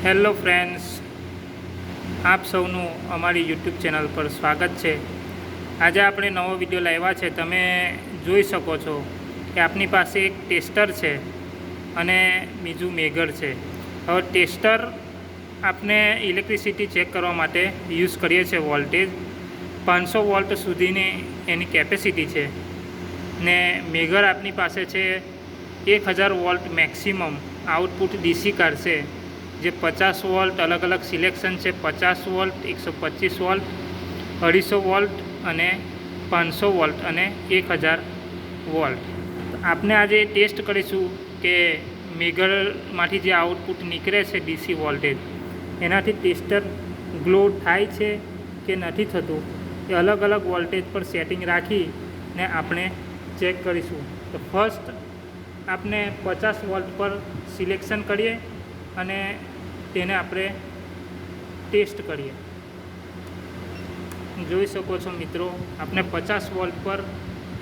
Hello friends, આપ સૌનું અમારી યુટ્યુબ ચેનલ પર સ્વાગત છે। આજે આપણે નવો વિડીયો લાવ્યા છે। તમે જોઈ શકો છો કે આપની પાસે એક ટેસ્ટર છે અને બીજું મેગર છે। હવે ટેસ્ટર આપણે ઇલેક્ટ્રિસિટી ચેક કરવા માટે યુઝ કરીએ છીએ। વોલ્ટેજ 500 વોલ્ટ સુધીની એની કેપેસિટી છે ને મેગર આપની પાસે છે 1000 વોલ્ટ મેક્સિમમ આઉટપુટ ડીસી કાઢશે, જે 50 વોલ્ટ અલગ અલગ સિલેક્શન છે। 50 વોલ્ટ, 125 વોલ્ટ, 250 વોલ્ટ અને 500 વોલ્ટ અને 1000 વોલ્ટ। આપણે આજે ટેસ્ટ કરીશું કે મેગરમાંથી જે આઉટપુટ નીકળે છે ડીસી વોલ્ટેજ, એનાથી ટેસ્ટર ગ્લો થાય છે કે નથી થતું, એ અલગ અલગ વોલ્ટેજ પર સેટિંગ રાખીને આપણે ચેક કરીશું। તો ફર્સ્ટ આપણે 50 વોલ્ટ પર સિલેક્શન કરીએ અને તેને આપણે ટેસ્ટ કરીએ। જોઈ શકો છો મિત્રો, આપણે 50 વોલ્ટ પર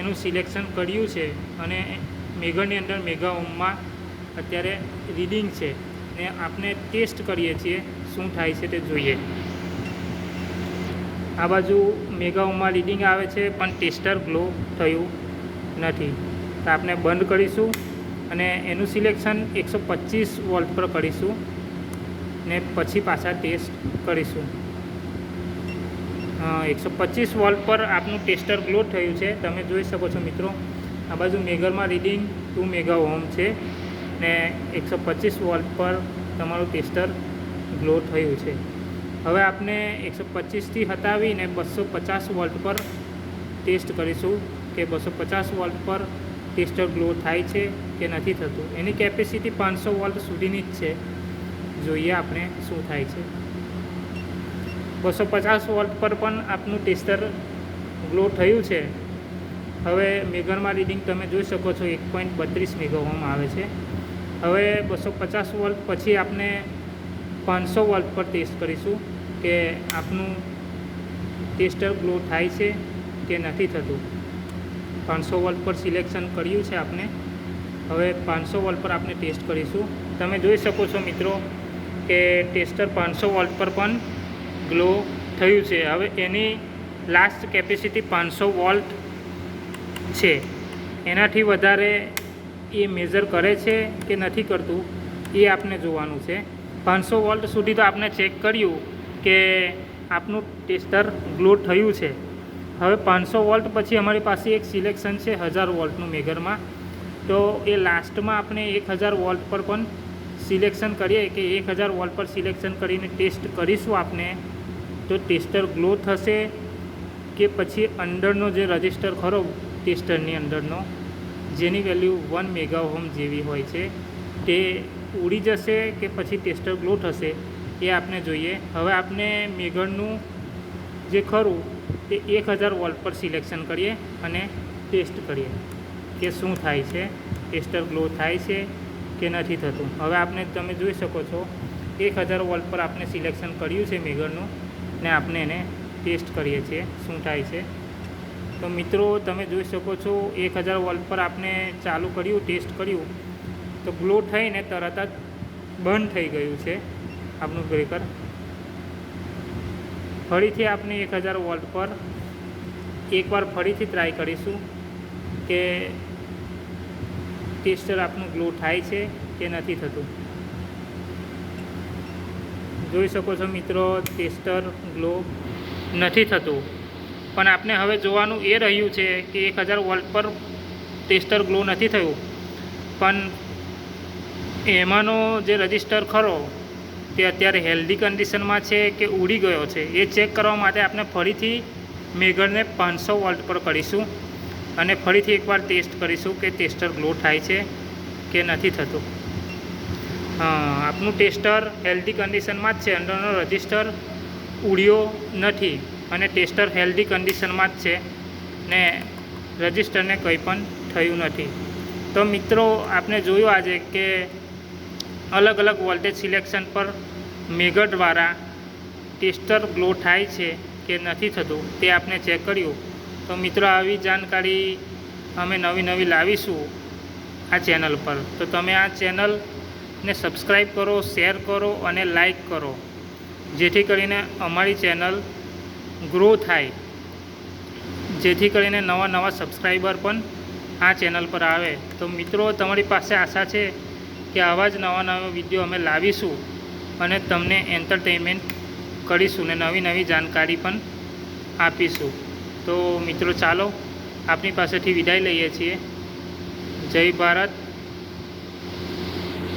એનું સિલેક્શન કર્યું છે અને મેગરની અંદર મેગા ઓહ્મમાં અત્યારે રીડિંગ છે ને આપણે ટેસ્ટ કરીએ છીએ શું થાય છે તે જોઈએ। આ બાજુ મેગા ઓહ્મમાં રીડિંગ આવે છે પણ ટેસ્ટર ગ્લો થયું નથી, તો આપણે બંધ કરીશું અને એનું સિલેક્શન 125 વોલ્ટ પર કરીશું ને પછી પાછા ટેસ્ટ કરીશું। 125 વોલ્ટ પર આપનું ટેસ્ટર ગ્લો થયું છે, તમે જોઈ શકો છો મિત્રો। આ બાજુ મેગરમાં રીડિંગ 2 મેગા ઓહ્મ છે ને 125 વોલ્ટ પર તમારું ટેસ્ટર ગ્લો થયું છે। હવે આપણે 125થી હટાવીને 250 વોલ્ટ પર ટેસ્ટ કરીશું કે 250 વોલ્ટ પર ટેસ્ટર ગ્લો થાય છે કે નથી થતું। એની કેપેસિટી 500 વોલ્ટ સુધીની જ છે, જોઈએ આપણે શું થાય છે। 250 વોલ્ટ પર પણ આપનું ટેસ્ટર ગ્લો થયું છે। હવે મેગરમાં રીડિંગ તમે જોઈ શકો છો 1.32 મેગા ઓહ્મ આવે છે। હવે 250 વોલ્ટ પછી આપણે 500 વોલ્ટ પર ટેસ્ટ કરીશું કે આપનું ટેસ્ટર ગ્લો થાય છે કે નથી થતું। 500 વોલ્ટ પર સિલેક્શન કર્યું છે આપણે, હવે 500 વોલ્ટ પર આપણે ટેસ્ટ કરીશું। તમે જોઈ શકો છો મિત્રો કે ટેસ્ટર 500 વોલ્ટ પર પણ ગ્લો થયું છે। હવે એની લાસ્ટ કેપેસિટી 500 વોલ્ટ છે, એનાથી વધારે એ મેઝર કરે છે કે નથી કરતું એ આપણે જોવાનું છે। 500 વોલ્ટ સુધી તો આપણે ચેક કર્યું કે આપનું ટેસ્ટર ગ્લો થયું છે। હવે 500 વોલ્ટ પછી અમારી પાસે એક સિલેક્શન છે 1000 વોલ્ટનું મેગરમાં, તો એ લાસ્ટમાં આપણે 1000 વોલ્ટ પર પણ સિલેક્શન કરીએ કે 1000 વોલ્ટ પર સિલેક્શન કરીને ટેસ્ટ કરીશું આપણે, તો ટેસ્ટર ગ્લો થશે કે પછી અંદરનો જે રજિસ્ટર ખરો ટેસ્ટરની અંદરનો, જેની વેલ્યુ 1 મેગા ઓહ્મ જેવી હોય છે, તે ઉડી જશે કે પછી ટેસ્ટર ગ્લો થશે એ આપણે જોઈએ। હવે આપણે મેગરનું જે ખરું તે 1000 વોલ્ટ પર સિલેક્શન કરીએ અને ટેસ્ટ કરીએ કે શું થાય છે, ટેસ્ટર ગ્લો થાય છે કે નથી થતું। હવે આપણે તમે જોઈ શકો છો 1000 વોલ્ટ પર આપણે સિલેક્શન કર્યું છે મેગરનું ને આપણે એને ટેસ્ટ કરીએ છીએ શું થાય છે। તો મિત્રો તમે જોઈ શકો છો 1000 વોલ્ટ પર આપણે ચાલુ કર્યું, ટેસ્ટ કર્યું, તો ગ્લો થઈને તરત જ બંધ થઈ ગયું છે આપણું બ્રેકર। ફરીથી આપણે 1000 વોલ્ટ પર એકવાર ફરીથી ટ્રાય કરીશું કે ટેસ્ટર આપનું ગ્લો થાય છે કે નથી થતું। જોઈ શકો છો મિત્રો, ટેસ્ટર ગ્લો નથી થતું, પણ આપણે હવે જોવાનું એ રહ્યું છે કે 1000 વોલ્ટ પર ટેસ્ટર ગ્લો નથી થયું, પણ એમાંનો જે રજિસ્ટર ખરો તે અત્યારે હેલ્ધી કન્ડિશનમાં છે કે ઉડી ગયો છે, એ ચેક કરવા માટે આપણે ફરીથી મેગરને 500 વોલ્ટ પર કરીશું અને ફરીથી એકવાર ટેસ્ટ કરીશું કે ટેસ્ટર ગ્લો થાય છે કે નથી થતું। આપનું ટેસ્ટર હેલ્ધી કન્ડિશનમાં જ છે, અંદરનો રજિસ્ટર ઉડ્યો નથી અને ટેસ્ટર હેલ્ધી કન્ડિશનમાં જ છે ને રજિસ્ટરને કંઈ પણ થયું નથી। તો મિત્રો આપણે જોયું આજે કે અલગ અલગ વોલ્ટેજ સિલેક્શન પર મેગર દ્વારા ટેસ્ટર ગ્લો થાય છે કે નથી થતું તે આપણે ચેક કર્યું। તો મિત્રો આવી જાણકારી અમે નવી લાવીશું આ ચેનલ પર, તો તમે આ ચેનલ ને સબસ્ક્રાઈબ કરો, શેર કરો અને લાઈક કરો, જેથી કરીને અમારી ચેનલ ગ્રો થાય, જેથી કરીને નવા નવા સબસ્ક્રાઈબર પણ આ ચેનલ પર આવે. તો મિત્રો, તમારી પાસે આશા છે કે આવા જ નવા નવા વિડીયો અમે લાવીશું અને તમને એન્ટરટેનમેન્ટ કરીશું ને નવી નવી જાણકારી પણ આપીશું. તો મિત્રો, ચાલો આપની પાસેથી વિદાય લઈએ છીએ. જય ભારત.